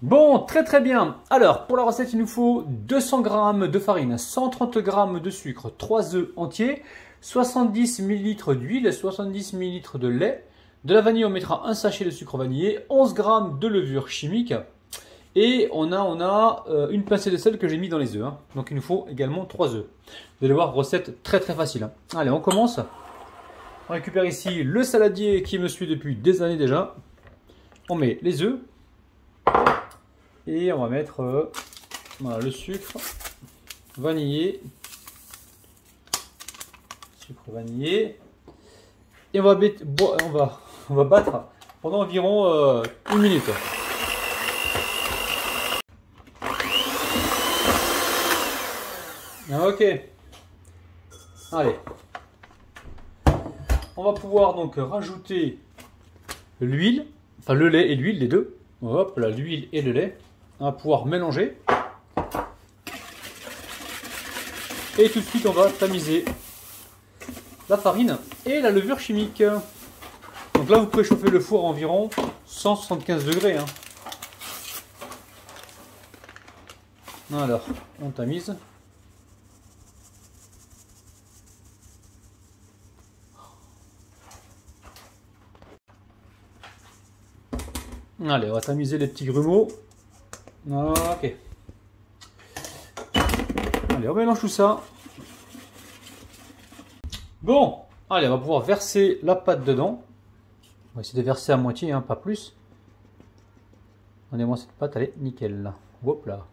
Bon, très bien. Alors, pour la recette, il nous faut 200 g de farine, 130 g de sucre, 3 œufs entiers, 70 ml d'huile, 70 ml de lait. De la vanille, on mettra un sachet de sucre vanillé, 11 g de levure chimique. Et on a une pincée de sel que j'ai mis dans les œufs. Hein. Donc, il nous faut également 3 œufs. Vous allez voir, recette très facile. Hein. Allez, on commence. On récupère ici le saladier qui me suit depuis des années déjà. On met les œufs. Et on va mettre voilà, le sucre vanillé. Sucre vanillé. Et on va battre pendant environ 1 minute. Ok. Allez. On va pouvoir donc rajouter l'huile, enfin le lait et l'huile, les deux. Hop là, l'huile et le lait. On va pouvoir mélanger. Et tout de suite, on va tamiser la farine et la levure chimique. Donc là, vous pouvez chauffer le four à environ 175 degrés. Hein. Alors, on tamise. Allez, on va tamiser les petits grumeaux. Ok. Allez, on mélange tout ça. Bon, allez, on va pouvoir verser la pâte dedans. On va essayer de verser à moitié, hein, pas plus. Regardez-moi cette pâte, elle est nickel là. Hop là.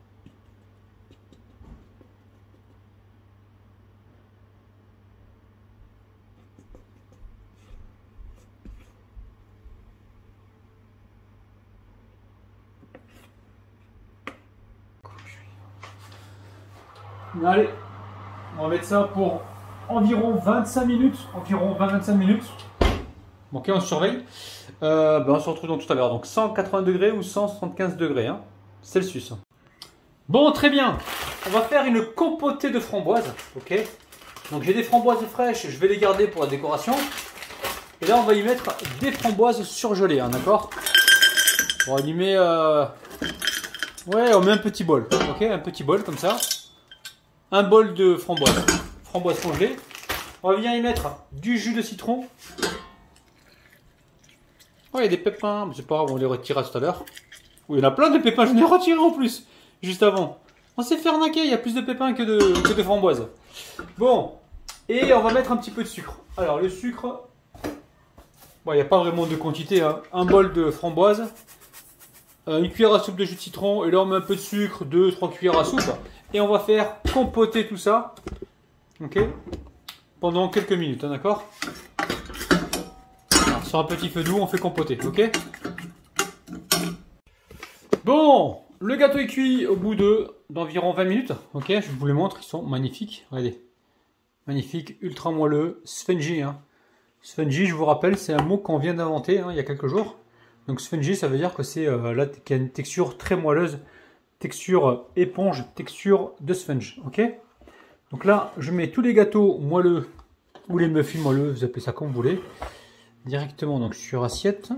Allez, on va mettre ça pour environ 25 minutes. Environ 20-25 minutes. Ok, on surveille. On se retrouve donc tout à l'heure. Donc 180 degrés ou 175 degrés hein, Celsius. Bon, très bien. On va faire une compotée de framboises. Ok. Donc j'ai des framboises fraîches. Je vais les garder pour la décoration. Et là, on va y mettre des framboises surgelées. Hein, d'accord. On y met... Ouais, on met un petit bol. Ok, un petit bol comme ça. Un bol de framboises congelées. On va venir y mettre du jus de citron. Oh, il y a des pépins, c'est pas grave, on les retirera tout à l'heure. Oui, il y en a plein de pépins, je les ai retirés en plus, juste avant. On s'est fait arnaquer, il y a plus de pépins que de framboises. Bon, et on va mettre un petit peu de sucre. Alors, le sucre, bon, il n'y a pas vraiment de quantité. Hein. Un bol de framboises, une cuillère à soupe de jus de citron, et là on met un peu de sucre, 2-3 cuillères à soupe. Et on va faire compoter tout ça, ok, pendant quelques minutes, hein, d'accord. Sur un petit feu doux, on fait compoter, ok. Bon, le gâteau est cuit au bout d'environ 20 minutes, ok. Je vous les montre, ils sont magnifiques, regardez. Magnifique, ultra moelleux, spongy. Hein. Spongy, je vous rappelle, c'est un mot qu'on vient d'inventer hein, il y a quelques jours. Donc spongy, ça veut dire que c'est là qu'il y a une texture très moelleuse. Texture éponge, texture de sponge, ok. Donc là, je mets tous les gâteaux moelleux ou les muffins moelleux, vous appelez ça comme vous voulez, directement donc sur assiette.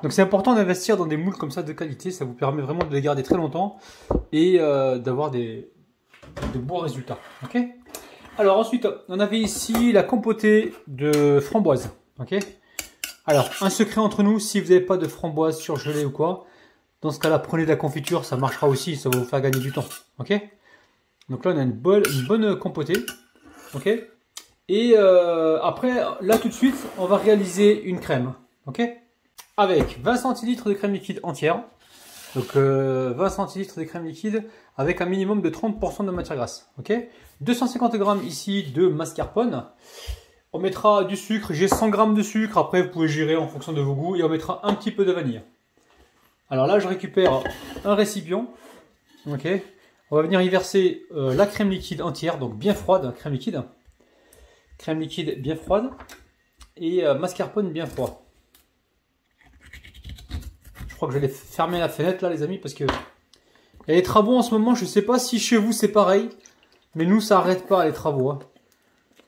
Donc c'est important d'investir dans des moules comme ça de qualité, ça vous permet vraiment de les garder très longtemps et d'avoir de beaux résultats, ok. Alors ensuite, on avait ici la compotée de framboises, ok. Alors un secret entre nous, si vous n'avez pas de framboises surgelées ou quoi. Dans ce cas-là, prenez de la confiture, ça marchera aussi, ça va vous faire gagner du temps. Ok. Donc là, on a une bonne compotée. Ok. Et après, là tout de suite, on va réaliser une crème. Ok. Avec 20 centilitres de crème liquide entière. Donc 20 centilitres de crème liquide avec un minimum de 30% de matière grasse. Ok. 250 g ici de mascarpone. On mettra du sucre, j'ai 100 g de sucre. Après, vous pouvez gérer en fonction de vos goûts. Et on mettra un petit peu de vanille. Alors là, je récupère un récipient. Ok. On va venir y verser la crème liquide entière, donc bien froide, crème liquide. Crème liquide bien froide. Et mascarpone bien froid. Je crois que je vais fermer la fenêtre là, les amis, parce que il y a des travaux en ce moment. Je ne sais pas si chez vous c'est pareil, mais nous, ça n'arrête pas les travaux. Hein.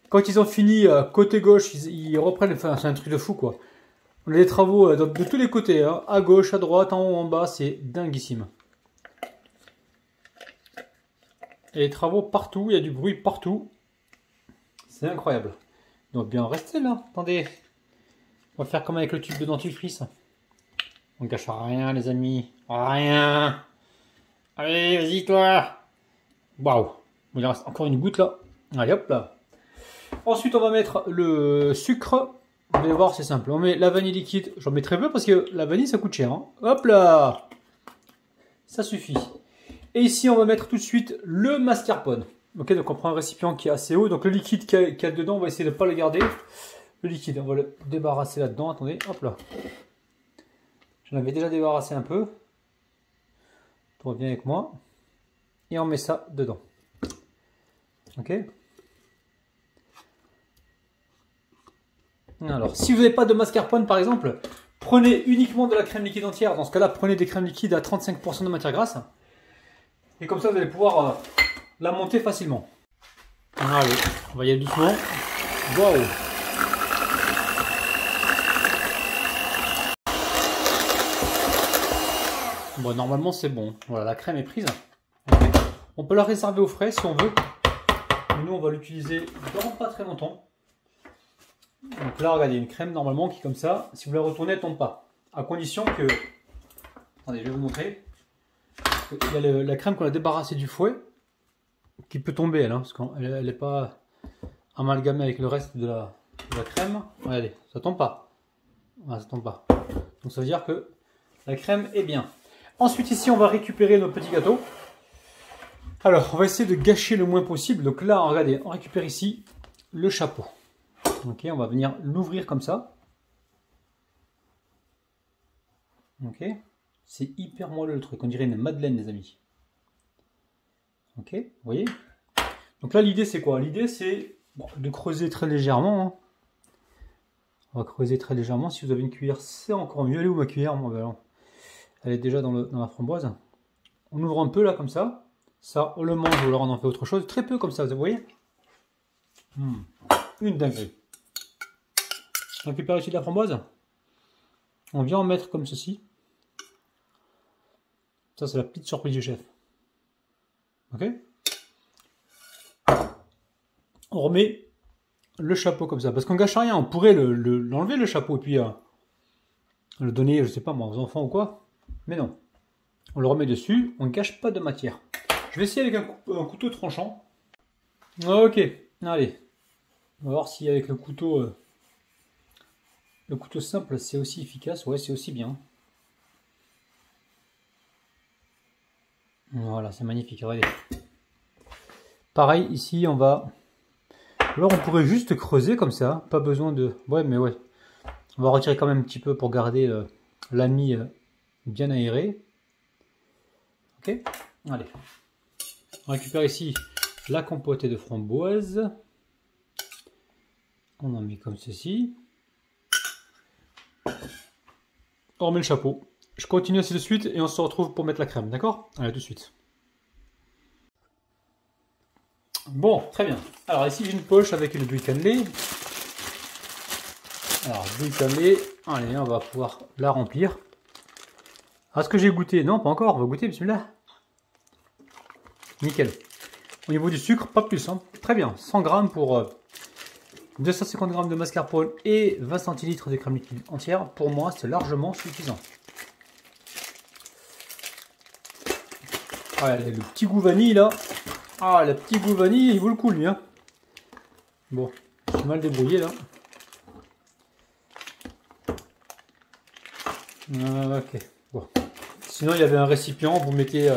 Quand ils ont fini côté gauche, ils reprennent. Enfin, c'est un truc de fou quoi. On a des travaux de tous les côtés, hein. À gauche, à droite, en haut, en bas, c'est dinguissime. Il y a des travaux partout, il y a du bruit partout. C'est incroyable. Donc bien rester là, attendez. On va faire comme avec le tube de dentifrice. On gâche rien les amis, rien. Allez, vas-y toi. Waouh, il en reste encore une goutte là. Allez hop là. Ensuite on va mettre le sucre. Vous allez voir, c'est simple. On met la vanille liquide. J'en mets très peu parce que la vanille ça coûte cher. Hein. Hop là. Ça suffit. Et ici on va mettre tout de suite le mascarpone. Ok, donc on prend un récipient qui est assez haut. Donc le liquide qu'il y a dedans, on va essayer de ne pas le garder. Le liquide, on va le débarrasser là-dedans. Attendez, hop là. J'en avais déjà débarrassé un peu. Tu reviens avec moi. Et on met ça dedans. Ok. Alors, si vous n'avez pas de mascarpone par exemple, prenez uniquement de la crème liquide entière. Dans ce cas-là, prenez des crèmes liquides à 35% de matière grasse. Et comme ça, vous allez pouvoir la monter facilement. Allez, on va y aller doucement. Waouh! Bon, normalement, c'est bon. Voilà, la crème est prise. On peut la réserver au frais si on veut. Mais nous, on va l'utiliser dans pas très longtemps. Donc là, regardez, une crème normalement qui est comme ça. Si vous la retournez, elle ne tombe pas. À condition que... Attendez, je vais vous montrer. Il y a la crème qu'on a débarrassée du fouet qui peut tomber, elle, hein, parce qu'elle n'est pas amalgamée avec le reste de la crème. Regardez, ça tombe pas. Ah, ça tombe pas. Donc ça veut dire que la crème est bien. Ensuite, ici, on va récupérer nos petits gâteaux. Alors, on va essayer de gâcher le moins possible. Donc là, regardez, on récupère ici le chapeau. Ok, on va venir l'ouvrir comme ça. Ok, c'est hyper moelleux le truc. On dirait une madeleine, les amis. Ok, vous voyez? Donc là, l'idée, c'est quoi? L'idée, c'est de creuser très légèrement. Hein. On va creuser très légèrement. Si vous avez une cuillère, c'est encore mieux. Elle est où ma cuillère? Moi, ben, elle est déjà dans la framboise. On ouvre un peu là, comme ça. Ça, on le mange ou alors on en fait autre chose. Très peu comme ça, vous voyez? Une dinguerie. On récupère ici de la framboise. On vient en mettre comme ceci. Ça, c'est la petite surprise du chef. Ok? On remet le chapeau comme ça. Parce qu'on gâche rien. On pourrait l'enlever le chapeau et puis le donner, je sais pas moi, aux enfants ou quoi. Mais non. On le remet dessus. On ne gâche pas de matière. Je vais essayer avec un couteau tranchant. Ok. Allez. On va voir si avec le couteau simple, c'est aussi efficace. Ouais, c'est aussi bien. Voilà, c'est magnifique. Regardez. Pareil, ici, on va... Alors, on pourrait juste creuser comme ça. Pas besoin de... Ouais, mais ouais. On va retirer quand même un petit peu pour garder l'ami bien aéré. Ok. Allez. On récupère ici la compotée de framboise. On en met comme ceci. On remet le chapeau. Je continue ainsi de suite et on se retrouve pour mettre la crème, d'accord? Allez, tout de suite. Bon, très bien. Alors ici, j'ai une poche avec une bouille cannelée. Alors, bouille cannelée. Allez, on va pouvoir la remplir. Est-ce que j'ai goûté? Non, pas encore. On va goûter, bismillah. Nickel. Au niveau du sucre, pas plus. Hein. Très bien. 100 grammes pour 250 grammes de mascarpone et 20 centilitres de crème liquide entière. Pour moi, c'est largement suffisant. Ah, le petit goût vanille là. Ah, le petit goût vanille, il vaut le coup lui. Hein. Bon, je suis mal débrouillé là. Ok. Bon. Sinon, il y avait un récipient. Vous mettez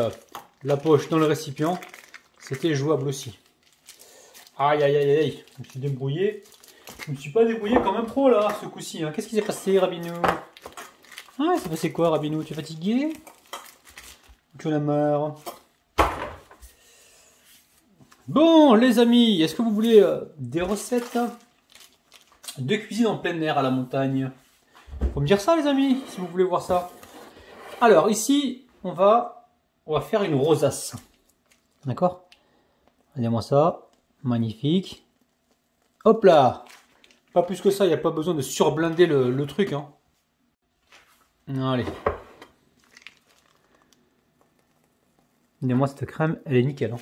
la poche dans le récipient. C'était jouable aussi. Aïe, aïe, aïe, aïe. Je me suis débrouillé. Je me suis pas débrouillé comme un pro là, ce coup-ci. Hein. Qu'est-ce qui s'est passé, Rabinou? Ah, c'est passé quoi, Rabinou? Tu es fatigué? Tu en as marre? Bon, les amis, est-ce que vous voulez des recettes de cuisine en plein air à la montagne? Faut me dire ça, les amis, si vous voulez voir ça. Alors, ici, on va faire une rosace. D'accord? Regardez-moi ça. Magnifique. Hop là! Pas plus que ça, il n'y a pas besoin de surblinder le truc. Hein. Allez. Dis-moi, cette crème, elle est nickel. Hein.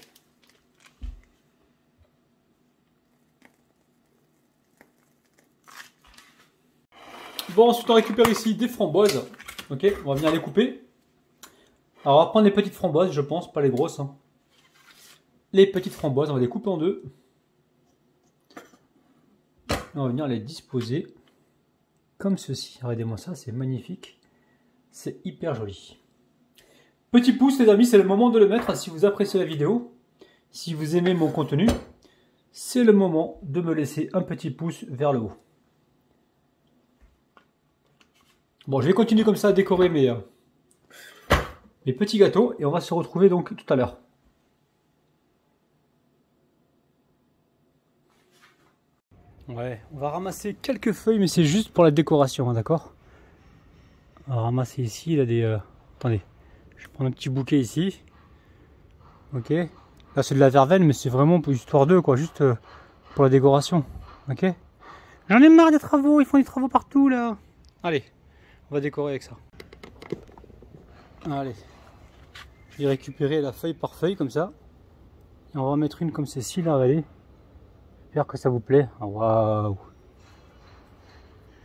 Bon, ensuite on récupère ici des framboises. Ok, on va venir les couper. Alors on va prendre les petites framboises, je pense, pas les grosses. Hein. Les petites framboises, on va les couper en deux. Et on va venir les disposer comme ceci. Regardez-moi ça, c'est magnifique. C'est hyper joli. Petit pouce les amis, c'est le moment de le mettre si vous appréciez la vidéo. Si vous aimez mon contenu, c'est le moment de me laisser un petit pouce vers le haut. Bon, je vais continuer comme ça à décorer mes petits gâteaux et on va se retrouver donc tout à l'heure. Ouais, on va ramasser quelques feuilles, mais c'est juste pour la décoration, hein, d'accord? On va ramasser ici, il a des... Attendez, je prends un petit bouquet ici. Ok. Là, c'est de la verveine, mais c'est vraiment pour histoire d'eux, quoi, juste pour la décoration. Ok. J'en ai marre des travaux, ils font des travaux partout, là. Allez, on va décorer avec ça. Allez. Je vais récupérer la feuille par feuille, comme ça. Et on va en mettre une comme celle-ci, là, regardez. J'espère que ça vous plaît. Waouh!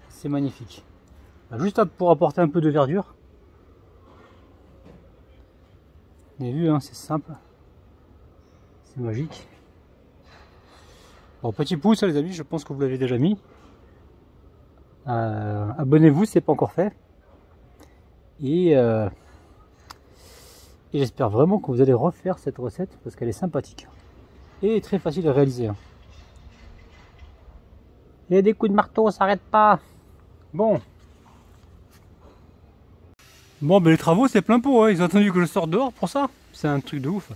C'est magnifique. Juste pour apporter un peu de verdure. Vous avez vu, hein, c'est simple. C'est magique. Bon, petit pouce, les amis, je pense que vous l'avez déjà mis. Abonnez-vous si ce n'est pas encore fait. Et j'espère vraiment que vous allez refaire cette recette parce qu'elle est sympathique. Et très facile à réaliser. Hein. Et des coups de marteau, ça s'arrête pas. Bon. Bon, ben les travaux, c'est plein pot. Hein. Ils ont attendu que je sorte dehors pour ça. C'est un truc de ouf.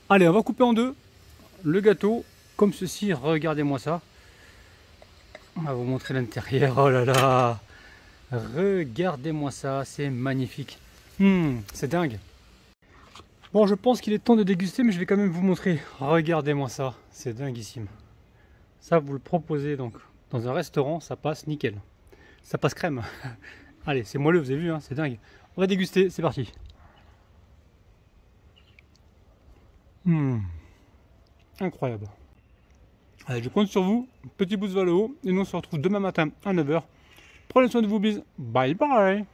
Allez, on va couper en deux le gâteau comme ceci. Regardez-moi ça. On va vous montrer l'intérieur. Oh là là. Regardez-moi ça. C'est magnifique. C'est dingue. Bon, je pense qu'il est temps de déguster, mais je vais quand même vous montrer. Regardez-moi ça. C'est dinguissime. Ça, vous le proposez donc dans un restaurant, ça passe nickel. Ça passe crème. Allez, c'est moelleux, vous avez vu, hein, c'est dingue. On va déguster, c'est parti. Incroyable. Allez, je compte sur vous. Petit pouce vers le haut. Et nous on se retrouve demain matin à 9 h. Prenez soin de vous, bis. Bye bye.